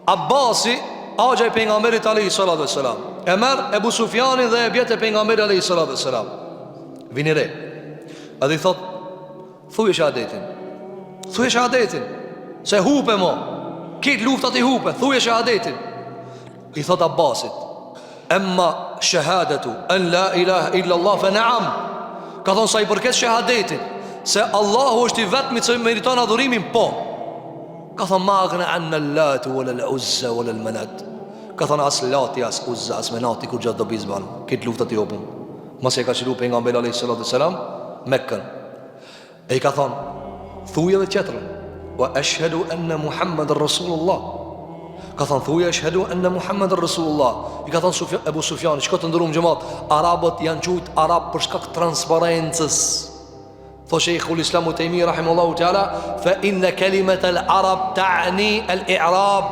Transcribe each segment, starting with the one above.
Abasi, agja i pejgamberit alayhi salatu wassalam, e merr Ebu Sufjanin dhe e bjet e pejgamberit alayhi salatu wassalam. Vini re. Edhe i thot, thuje shahadetin. Thuje shahadetin. Se hupe mo. Kitë luftat i hupe, thuje shahadetin. I thot Abbasit, emma shahadetu en la ilaha illa Allah fe naam. Ka thonë sa i përket shahadetit, se Allahu është i vetmi që meriton adhurimin, po. Ka thonë ma aghna anna Latu wala al-Uzza wala al-Manat. Ka thonë as Lati, as Uzza, as Manati kur gjatë do bizban. Kitë luftat i hupën. Mos e ka qilu pejgamberi alayhi salatu wassalam Mekkën. E i ka thonë, thuje dhe qetërën, wa ashhadu anna Muhammadan Rasulullah. Ka thonë, thuje ashhadu anna Muhammadan Rasulullah. I ka thonë Ebu Sufjani, shko të ndërum gjëmat, Arabët janë qujt Arab për shkak transparencës. Tho Sheikhul Islam Utaimi rahimahullahu ta'ala, fa inna kalimat al-Arab ta'ni al-i'rab.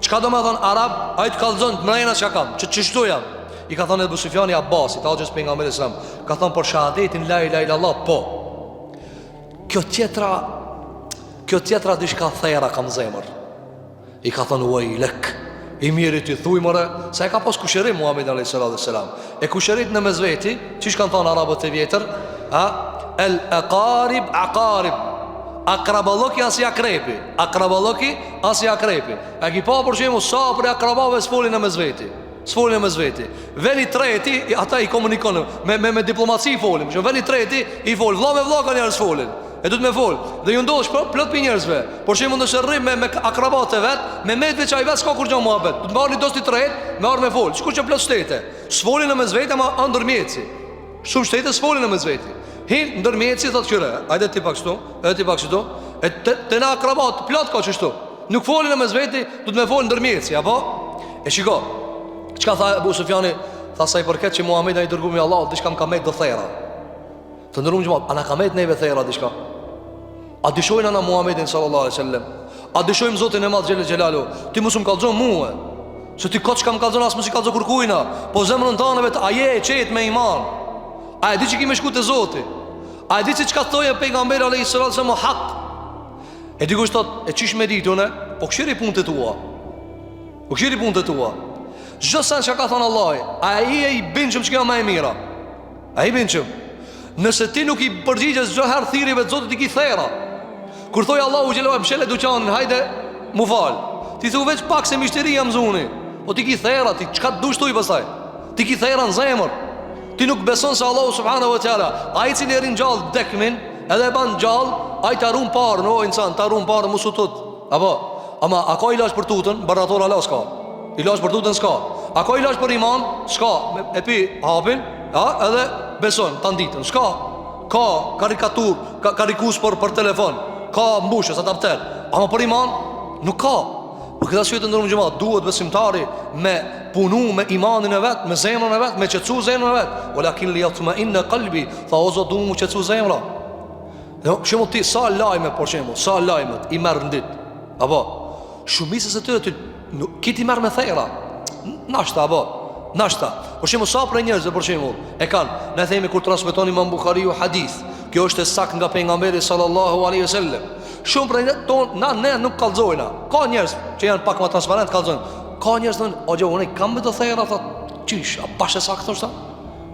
Çka do me thonë Arab, a i të kalzon të mrejna që kam, që qështu jam. I ka thonë Ebu Sufjani Abbasit, agjës pejgamberit islam, ka thonë për shahadetin la ilaha illallah, po. Kjo tjetra dishka thera kam zemër. I ka thonë uajlek, i mirë ti thuj mëre, se e ka pas kusherim Muhammed a.s. E kusherit në mezveti, qish kanë thonë arabët e vjetër, el aqarib aqarib, akrabaloki asi akrepi, akrabaloki asi akrepi. E ki pa përshimu sa për akrabave s'folin në mezveti, s'folin në mezveti. Veni treti, ata i komunikonë, me diplomaci i folim, veni treti i fol, vla me vla ka njerës folin. E du të me fol. Dhe ju ndosh plot për njerëzve. Por që mund të shërrim me akrabat e vet, me medve që a i vet s'ka kur gjo muhabet. Du të marrë një dosti të rejt, me arë me fol. Shkur që plot shtete, s'folin në mezveti, ama ndërmjeci. Shumë shtete s'folin në mezveti. Hin ndërmjeci thot qyre, ajde ti pak shtu, edhe ti pak shtu. E të na akrabat, plot ka qështu. Nuk folin në mezveti, du të me fol ndërmjeci, apo? E shiko, qka tha Ebu Sufjani, tha sa i përket që Muhammed a i dërgumi Allah, dishka më ka met do thera. Të ndërum gjëmat, a na ka met neve thera dishka? A dishojnë ana Muhammedin sallallahu alaihi wasallam? A dishojmë Zotin e Madh xhelel xhelalu? Ti mos më kallzon mua. Se ti kot çka më kallzon as mos i kallzo kurkujna. Po zemrën tënde vet a je e qetë me iman? A e di që kimë shku te Zoti? A e di se çka thoje pejgamberi alayhi sallallahu alaihi wasallam hak? E di kushtot e çish me ditë unë, po kshiri punët e tua. Po kshiri punët e tua. Çdo sa çka ka thënë Allahu, ai e i binjëm çka më e mira. Ai binjëm. Nëse ti nuk i përgjigjesh çdo herë thirrjeve të Zotit i ki thera. Kur thoi Allahu xhelal mshele duqanin, hajde mu fal. Ti thu veç pak se mishteria mzuni. Po ti ki thera, ti çka të dush tuj pastaj? Ti ki thera në zemër. Ti nuk beson se Allahu subhanahu wa taala, ai i cili rin gjallë dekmin, edhe e ban gjallë, ai ta ruan parë, no insan, ta ruan parë mos u tut. Apo, ama a ka ilaç për tutën? Barator Allah s'ka. Ilaç për tutën s'ka. A ka ilaç për iman? S'ka. E pi hapin, edhe beson ta ditën. S'ka. Ka karikatur, karikus për telefon. Ka mbushës adapter. Ama për iman nuk ka. Për këtë arsye të ndërmë gjëmat, duhet besimtari me punu me imanin e vet, me zemrën e vet, me qetësu zemrën e vet. Walakin liyatma'inna qalbi, fa ozo du mu qetësu zemra. Shemo ti sa lajme, por shemo, sa lajmet i merr në ditë. Apo shumicës e tyre ti kiti merr me thera. Nashta apo nashta. Por shemo sa për njerëz për shembull e kanë, ne themi kur transmeton Imam Buhariu hadith, kjo është e saktë nga pejgamberi sallallahu alaihi wasallam. Shumë prej ton ne nuk kallzojna. Ka njerëz që janë pak më transparent kallzojnë. Ka njerëz që o jo unë kam me të thera thot çish, a bashkë saktë thoshta?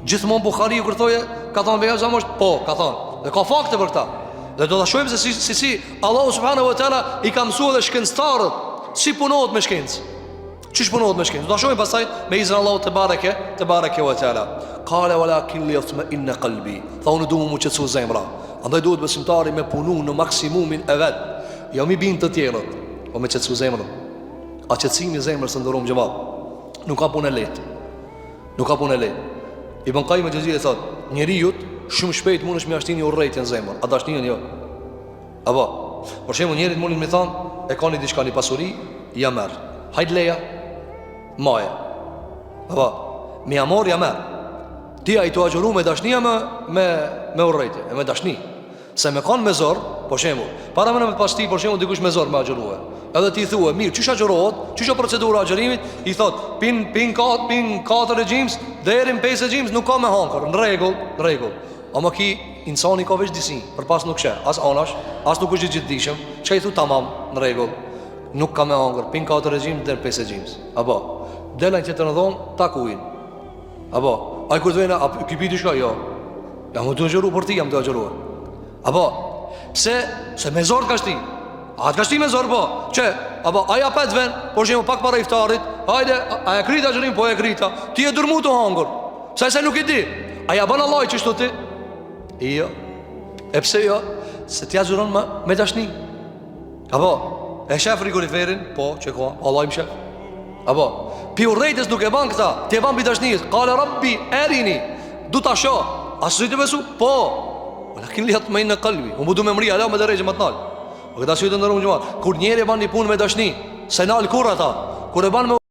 Gjithmonë Buhariu kur thoje ka thonë beja zamosh, po, ka thonë. Dhe ka fakte për këtë. Dhe do ta shohim se si Allahu subhanahu wa taala i ka mësuar dhe shkencëtarët si punohet me shkencë. Çish punohet me shkencë? Do ta shohim pastaj me izin Allahu te bareke wa taala. Qala walakin liyatma'inna qalbi. Tha unë duhet mu qetësu zemra. Andaj duhet besimtari me punu në maksimumin e vet. Jo mi bin të tjerët, po me qetësu zemrën. A qetësimi i zemrës së ndërum xhamat nuk ka punë lehtë. Nuk ka punë lehtë. Ibn Qayyim al-Juzeyri thot, njeriu shumë shpejt mundesh me ashtin një urrëtie në zemër, a dashnin jo. Apo, për shembull njerit mundin me thon, e kanë diçka në pasuri, ja merr. Hajt leja, maje. Apo, me amor ja merr. Ti ai tu agjëru me dashnia me urrëtie, me dashni. Se me kanë me zor, për shembull, para më pas ti për shembull dikush me zor me agjërua. Edhe ti thua, mirë, çish agjërohet? Çish është procedura e agjërimit? I thot, pin 4 regjims, deri në 5 regjims nuk ka me hankër, në rregull. Ama ki insani ka veç disi, për pas nuk sheh, as anash, as nuk është gjithdijshëm. Çka i thu tamam, në rregull. nuk ka me hangër, pin 4 regjim dhe 5 regjims. Apo, delën që të në dhonë, takuin. Apo, a i kur të vena, a ki piti shka? Jo. Ja më të gjëru për ti, jam të gjëruar. Apo, se me zorë ka shti. A të ka shti me zorë, po. Që, apo, a ja pet ven, por që më pak para iftarit, hajde, a e krita gjërim, po e krita. Ti e dërmu të hangër. Se nuk i di. A ja banë Allah i qështu ti? Jo. E pse jo? Se t'ja gjëron me dashni. Apo, e shef frigoriferin, po, që ka, Allah im shef. Apo, pi u rejtës nuk e ban këta, ti e ban pi dashnijës. Kale rabbi, erini, du t'a sho. A së të besu? Po. Lakin lihat me në kalbi. Unë budu me mri, ala me dhe rejgjë më të nalë. O këta që të ndërru më gjëmarë. Kur njeri e ban një punë me dashni, se nalë kur ata? Kur e ban me